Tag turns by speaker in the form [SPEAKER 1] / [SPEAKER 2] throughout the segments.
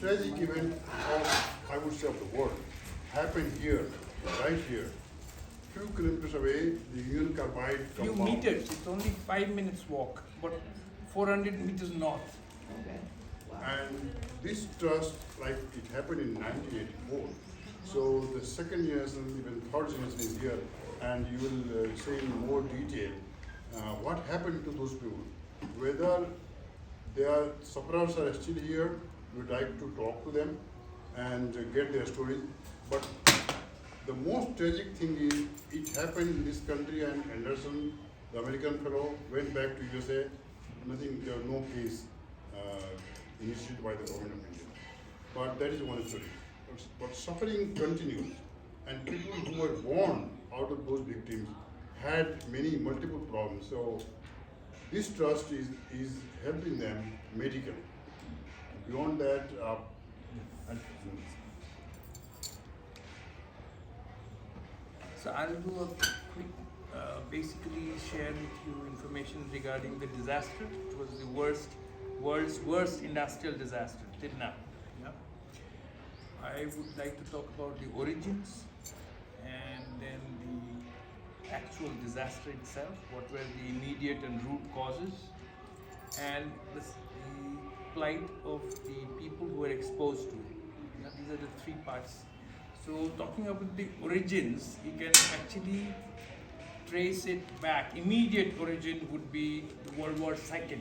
[SPEAKER 1] tragic event of, I would say, of the world happened here, right here. Few kilometers away, the Union Carbide
[SPEAKER 2] Few
[SPEAKER 1] compound.
[SPEAKER 2] meters, it's only 5 minutes walk, but 400 meters north.
[SPEAKER 3] Okay. Wow.
[SPEAKER 1] And this trust, like it happened in 1984. So the second generation, even third generation is here, and you will say in more detail what happened to those people. Whether their sufferers are still here, we would like to talk to them and get their stories. But the most tragic thing is it happened in this country, and Anderson, the American fellow, went back to USA. Nothing, there was no case initiated by the government of India. But that is one story. But suffering continues, and people who were born out of those victims had many multiple problems. So this trust is helping them medically. Beyond that,
[SPEAKER 2] So I'll do a quick, basically share with you information regarding the disaster. It was the world's worst industrial disaster till now. Yeah? I would like to talk about the origins and then the actual disaster itself, what were the immediate and root causes, and the plight of the people who were exposed to it. Yeah, these are the three parts. So talking about the origins, you can actually trace it back. Immediate origin would be the World War II.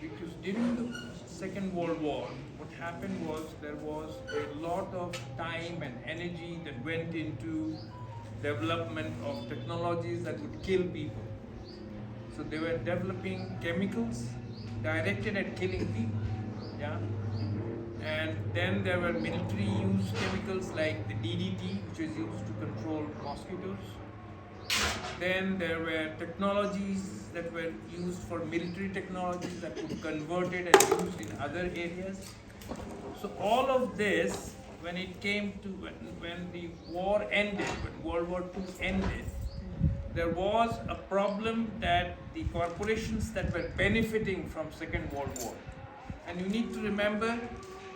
[SPEAKER 2] Because during the Second World War, what happened was there was a lot of time and energy that went into development of technologies that would kill people. So they were developing chemicals directed at killing people. Yeah. And then there were military use chemicals like the DDT, which was used to control mosquitoes. Then there were technologies that were used for military technologies that could convert it and used in other areas. So all of this, when it came to, when the war ended, when World War II ended, there was a problem that the corporations that were benefiting from Second World War. And you need to remember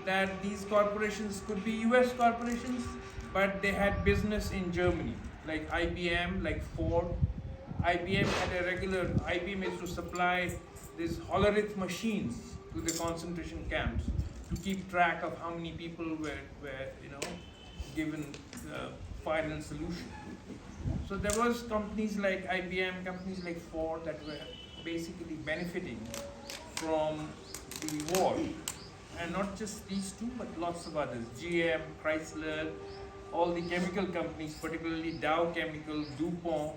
[SPEAKER 2] that these corporations could be US corporations, but they had business in Germany, like IBM, like Ford. IBM used to supply these Hollerith machines to the concentration camps to keep track of how many people were given the final solution. So there was companies like IBM, companies like Ford that were basically benefiting from the war. And not just these two, but lots of others. GM, Chrysler, all the chemical companies, particularly Dow Chemical, DuPont.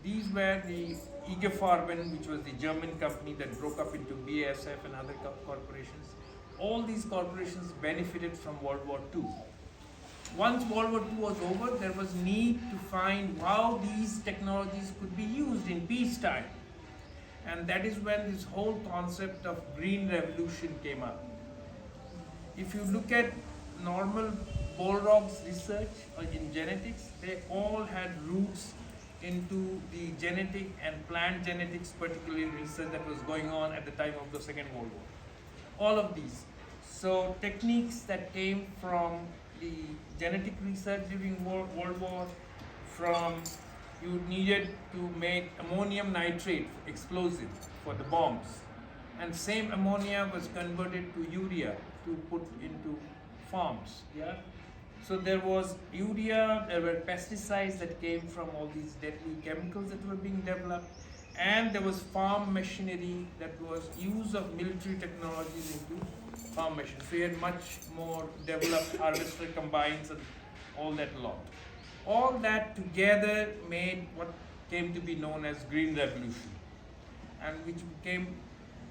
[SPEAKER 2] These were the IG Farben, which was the German company that broke up into BASF and other corporations. All these corporations benefited from World War II. Once World War II was over, there was need to find how these technologies could be used in peacetime. And that is when this whole concept of Green Revolution came up. If you look at normal Bolrog's research in genetics, they all had roots into the genetic and plant genetics, particularly research that was going on at the time of the Second World War. All of these. So techniques that came from the genetic research during World War, from you needed to make ammonium nitrate explosive for the bombs, and same ammonia was converted to urea to put into farms. Yeah. So there was urea, there were pesticides that came from all these deadly chemicals that were being developed, and there was farm machinery that was use of military technologies into farm machinery. So you had much more developed harvester combines and all that lot. All that together made what came to be known as Green Revolution, and which came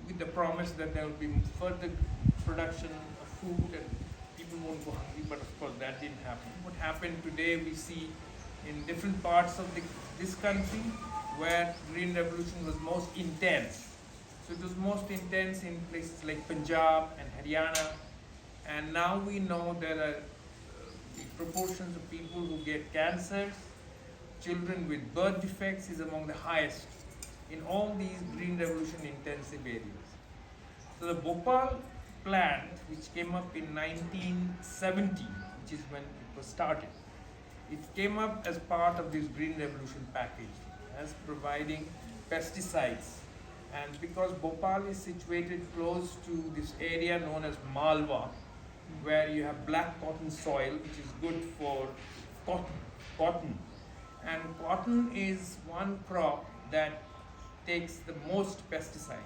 [SPEAKER 2] with the promise that there will be further production of food and people won't go hungry, but of course that didn't happen. What happened today we see in different parts of this country where Green Revolution was most intense. So it was most intense in places like Punjab and Haryana, and now we know there are the proportions of people who get cancers, children with birth defects is among the highest in all these Green Revolution intensive areas. So the Bhopal plant which came up in 1970, which is when it was started. It came up as part of this Green Revolution package, as providing pesticides. And because Bhopal is situated close to this area known as Malwa, where you have black cotton soil, which is good for cotton. And cotton is one crop that takes the most pesticide.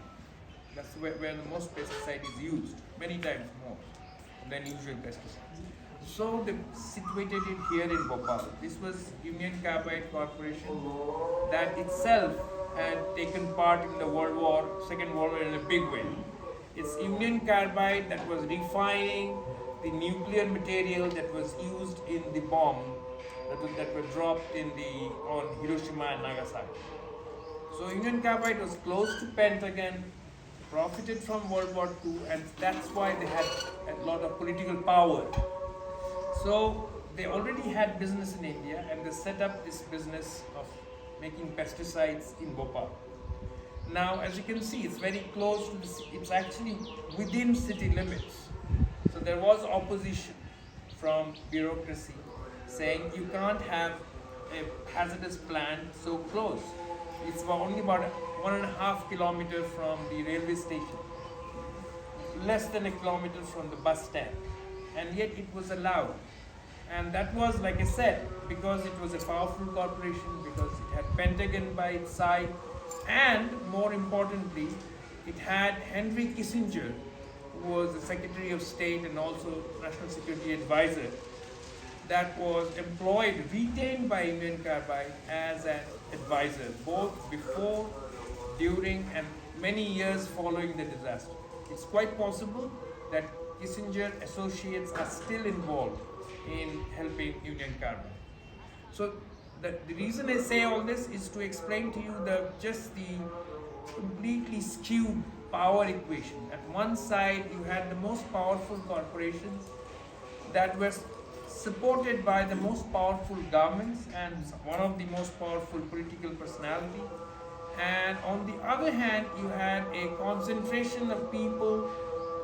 [SPEAKER 2] That's where the most pesticide is used, many times more than usual pesticides. So they situated it here in Bhopal. This was Union Carbide Corporation that itself had taken part in the Second World War in a big way. It's Union Carbide that was refining the nuclear material that was used in the bomb that were dropped on Hiroshima and Nagasaki. So Union Carbide was close to Pentagon, profited from World War II, and that's why they had a lot of political power. So they already had business in India, and they set up this business of making pesticides in Bhopal. Now, as you can see, it's very close to it's actually within city limits. So there was opposition from bureaucracy saying you can't have a hazardous plant so close. It's only about 1.5 kilometers from the railway station, less than a kilometer from the bus stand, and yet it was allowed. And that was, like I said, because it was a powerful corporation, because it had Pentagon by its side, and more importantly, it had Henry Kissinger, who was the Secretary of State and also National Security Advisor, that was retained by Indian Carbide as an advisor, both before, during, and many years following the disaster. It's quite possible that Kissinger associates are still involved in helping Union Carbide. So the reason I say all this is to explain to you the completely skewed power equation. At one side, you had the most powerful corporations that were supported by the most powerful governments and one of the most powerful political personality. And on the other hand, you had a concentration of people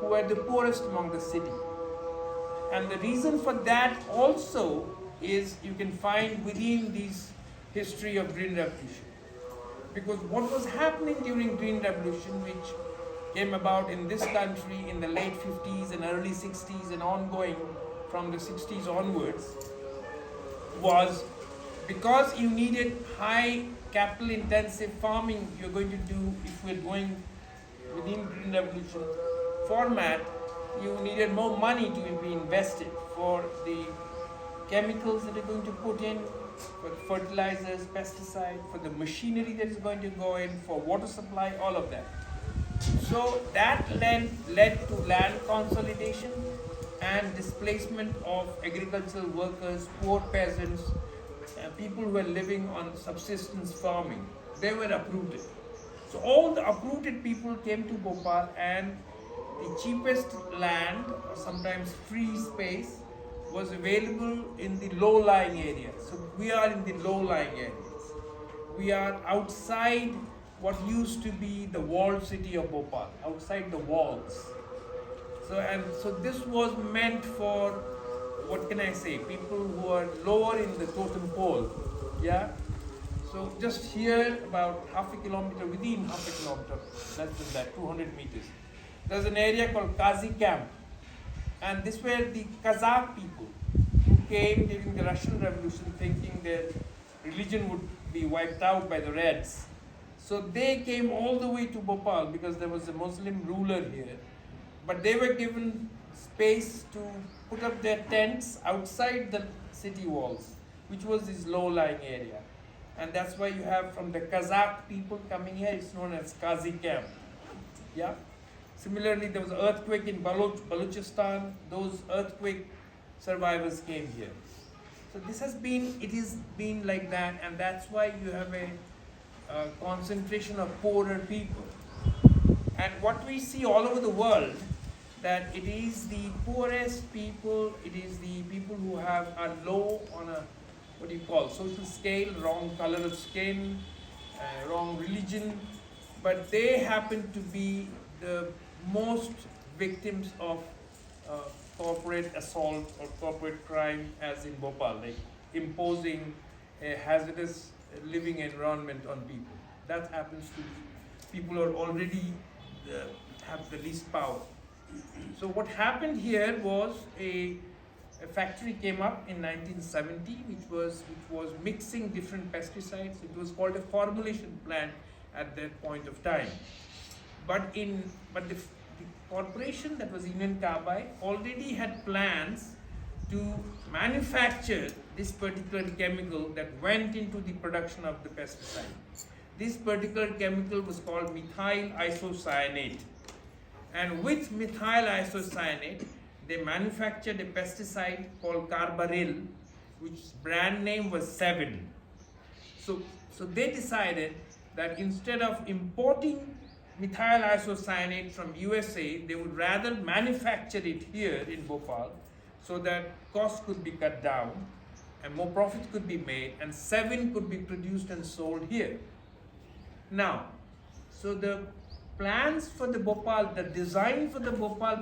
[SPEAKER 2] who were the poorest among the city. And the reason for that also is you can find within this history of Green Revolution. Because what was happening during Green Revolution, which came about in this country in the late 50s and early 60s and ongoing from the 60s onwards, was because you needed high capital intensive farming you're going to do if we're going within Green Revolution format, you needed more money to be invested for the chemicals that you're going to put in, for the fertilizers, pesticide, for the machinery that is going to go in, for water supply, all of that. So that led to land consolidation and displacement of agricultural workers, poor peasants, people who were living on subsistence farming. They were uprooted. So all the uprooted people came to Bhopal, and the cheapest land, or sometimes free space, was available in the low-lying areas. So we are in the low-lying areas. We are outside what used to be the walled city of Bhopal, outside the walls. So this was meant for, what can I say, people who are lower in the totem pole. Yeah. So just here, about within half a kilometer, less than that, 200 meters, there's an area called Kazi Camp. And this were the Kazakh people who came during the Russian Revolution thinking their religion would be wiped out by the Reds. So they came all the way to Bhopal because there was a Muslim ruler here. But they were given space to put up their tents outside the city walls, which was this low-lying area. And that's why you have from the Kazakh people coming here, it's known as Kazi Camp. Yeah. Similarly, there was an earthquake in Balochistan. Those earthquake survivors came here. So it has been like that, and that's why you have a concentration of poorer people. And what we see all over the world, that it is the poorest people, it is the people who are low on a, social scale, wrong color of skin, wrong religion, but they happen to be the most victims of corporate assault or corporate crime as in Bhopal, like imposing a hazardous living environment on people. That happens to people who are already have the least power. So what happened here was a factory came up in 1970 which was mixing different pesticides. It was called a formulation plant at that point of time. But the corporation, that was Union Carbide, already had plans to manufacture this particular chemical that went into the production of the pesticide. This particular chemical was called methyl isocyanate. And with methyl isocyanate, they manufactured a pesticide called Carbaryl, which brand name was 7. So they decided that instead of importing methyl isocyanate from USA, they would rather manufacture it here in Bhopal so that costs could be cut down and more profit could be made and 7 could be produced and sold here. Now, so the plans for the Bhopal, the design for the Bhopal